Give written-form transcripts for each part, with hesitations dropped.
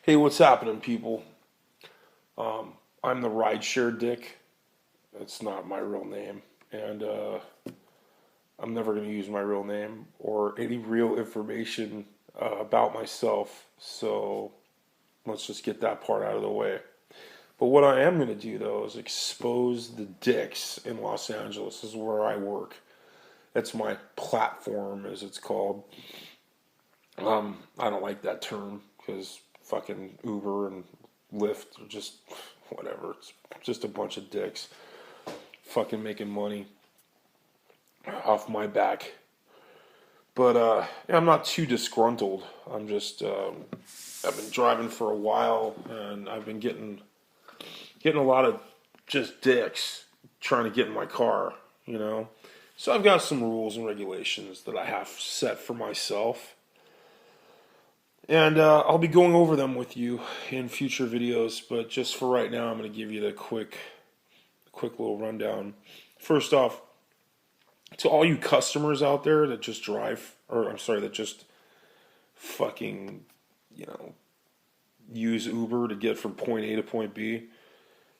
Hey, what's happening, people? I'm the rideshare dick. It's not my real name, and I'm never going to use my real name or any real information about myself. So let's just get that part out of the way. But what I am going to do, though, is expose the dicks in Los Angeles. This is where I work. That's my platform, as it's called. I don't like that term because fucking Uber and Lyft are just whatever. It's just a bunch of dicks fucking making money off my back. But yeah, I'm not too disgruntled. I'm just I've been driving for a while and I've been getting a lot of just dicks trying to get in my car, you know. So I've got some rules and regulations that I have set for myself. And I'll be going over them with you in future videos, but just for right now, I'm going to give you the quick little rundown. First off, to all you customers out there that just drive, or I'm sorry, that just fucking, use Uber to get from point A to point B,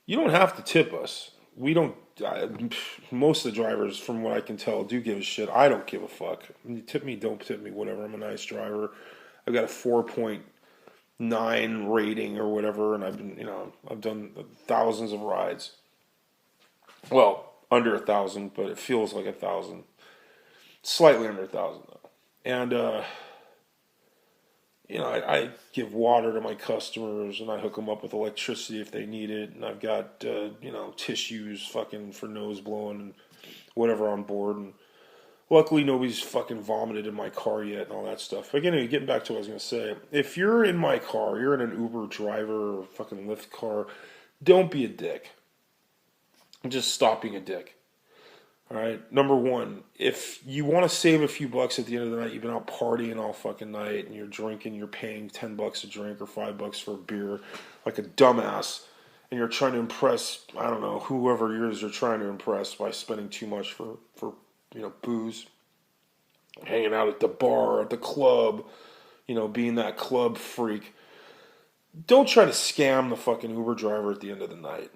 you don't have to tip us. We don't, most of the drivers, from what I can tell, do give a shit. I don't give a fuck. You tip me, don't tip me, whatever. I'm a nice driver. I've got a 4.9 rating or whatever, and I've done thousands of rides. Well, under 1,000, but it feels like 1,000. Slightly under 1,000 though. And I give water to my customers, and I hook them up with electricity if they need it, and I've got tissues fucking for nose blowing and whatever on board, and luckily, nobody's fucking vomited in my car yet and all that stuff. But anyway, getting back to what I was going to say. If you're in my car, you're in an Uber driver or fucking Lyft car, don't be a dick. Just stop being a dick. All right? Number one, if you want to save a few bucks at the end of the night, you've been out partying all fucking night and you're drinking, you're paying $10 a drink or $5 for a beer like a dumbass, and you're trying to impress, I don't know, whoever it is you're trying to impress by spending too much for booze, hanging out at the bar, at the club, being that club freak. Don't try to scam the fucking Uber driver at the end of the night.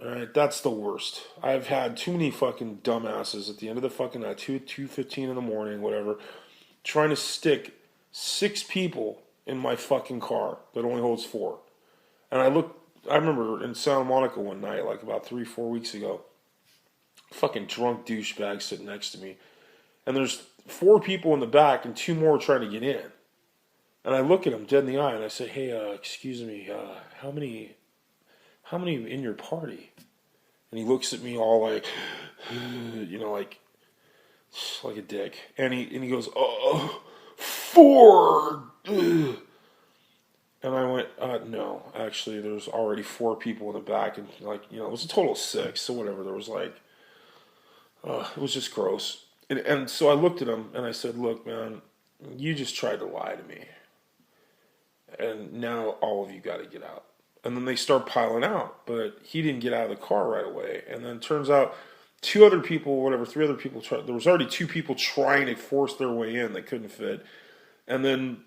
Alright, that's the worst. I've had too many fucking dumbasses at the end of the fucking night, 2:15 in the morning, whatever, trying to stick 6 people in my fucking car that only holds 4. And I remember in Santa Monica one night, like about 3-4 weeks ago, fucking drunk douchebag sitting next to me, and there's 4 people in the back and 2 more trying to get in, and I look at him dead in the eye and I say, hey, excuse me, how many in your party? And he looks at me all like like a dick, and he goes, 4. And I went, no, actually there's already 4 people in the back, and it was a total of 6, so whatever. There was it was just gross. And so I looked at him and I said, look, man, you just tried to lie to me. And now all of you got to get out. And then they start piling out. But he didn't get out of the car right away. And then it turns out 3 other people, there was already 2 people trying to force their way in. They couldn't fit. And then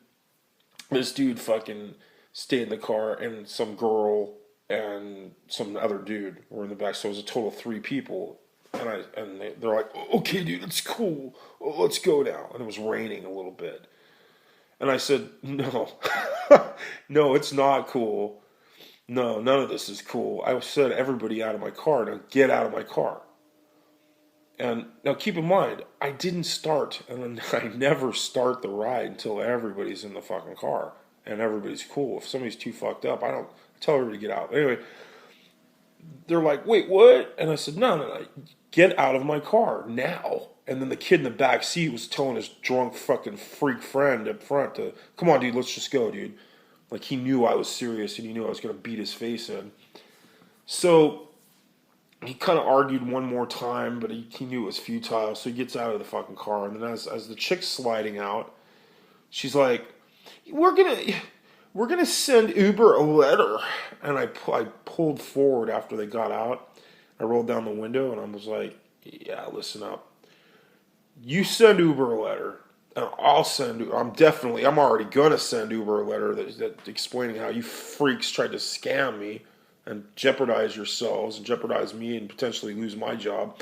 this dude fucking stayed in the car, and some girl and some other dude were in the back. So it was a total of 3 people. And they're like, okay, dude, it's cool. Let's go now. And it was raining a little bit. And I said, no, no, it's not cool. No, none of this is cool. I said, everybody out of my car. Now get out of my car. And now keep in mind, I didn't start. And I never start the ride until everybody's in the fucking car. And everybody's cool. If somebody's too fucked up, I tell everybody to get out. Anyway, they're like, wait, what? And I said, no, get out of my car now. And then the kid in the back seat was telling his drunk fucking freak friend up front to, come on, dude, let's just go, dude. Like, he knew I was serious, and he knew I was going to beat his face in. So he kind of argued one more time, but he knew it was futile, so he gets out of the fucking car. And then as the chick's sliding out, she's like, we're gonna send Uber a letter. And I pulled forward after they got out. I rolled down the window and I was like, yeah, listen up. You send Uber a letter, And I'm already gonna send Uber a letter that explaining how you freaks tried to scam me and jeopardize yourselves and jeopardize me and potentially lose my job.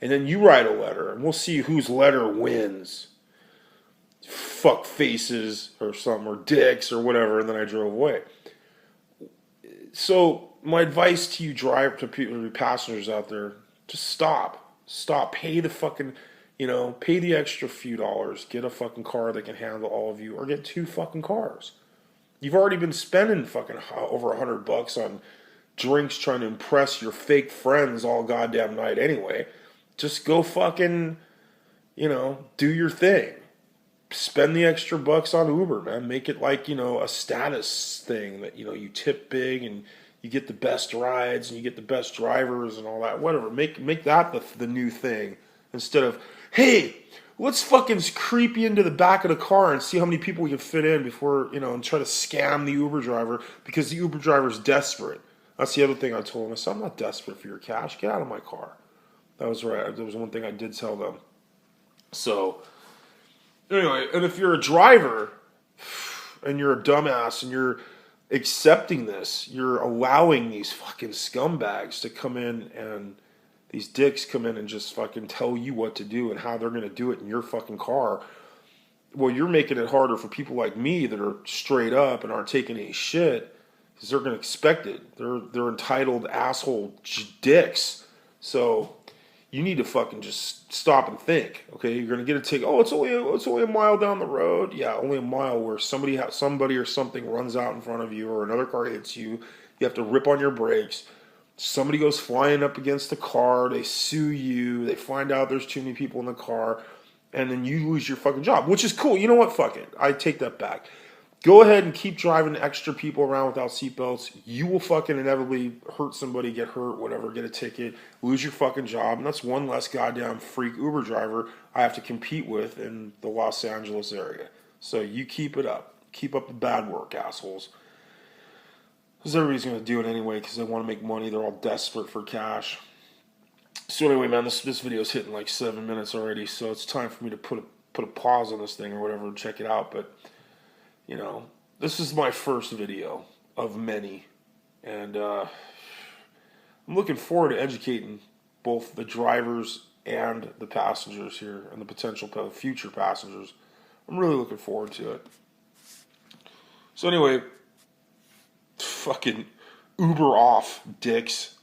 And then you write a letter, and we'll see whose letter wins. Fuck faces or something, or dicks or whatever. And then I drove away. So my advice to you, to passengers out there, just stop, pay the fucking, pay the extra few dollars, get a fucking car that can handle all of you, or get two fucking cars. You've already been spending fucking over $100 on drinks trying to impress your fake friends all goddamn night anyway. Just go fucking, do your thing. Spend the extra bucks on Uber, man. Make it like, a status thing that, you tip big and you get the best rides and you get the best drivers and all that. Whatever. Make that the new thing instead of, hey, let's fucking creep you into the back of the car and see how many people we can fit in before, and try to scam the Uber driver because the Uber driver's desperate. That's the other thing I told him. I said, I'm not desperate for your cash. Get out of my car. That was right. That was one thing I did tell them. So, anyway, and if you're a driver and you're a dumbass and you're accepting this, you're allowing these fucking scumbags to come in and these dicks come in and just fucking tell you what to do and how they're going to do it in your fucking car. Well, you're making it harder for people like me that are straight up and aren't taking any shit because they're going to expect it. They're entitled asshole dicks. So you need to fucking just stop and think. Okay, you're going to get a ticket. Oh, it's only a mile down the road. Yeah, only a mile where somebody or something runs out in front of you or another car hits you. You have to rip on your brakes. Somebody goes flying up against the car. They sue you. They find out there's too many people in the car. And then you lose your fucking job, which is cool. You know what? Fuck it. I take that back. Go ahead and keep driving extra people around without seatbelts. You will fucking inevitably hurt somebody, get hurt, whatever, get a ticket, lose your fucking job. And that's one less goddamn freak Uber driver I have to compete with in the Los Angeles area. So you keep it up. Keep up the bad work, assholes. Because everybody's going to do it anyway because they want to make money. They're all desperate for cash. So anyway, man, this video is hitting like 7 minutes already. So it's time for me to put a pause on this thing or whatever and check it out. But this is my first video of many, and I'm looking forward to educating both the drivers and the passengers here, and the potential future passengers. I'm really looking forward to it. So anyway, fucking Uber off, dicks.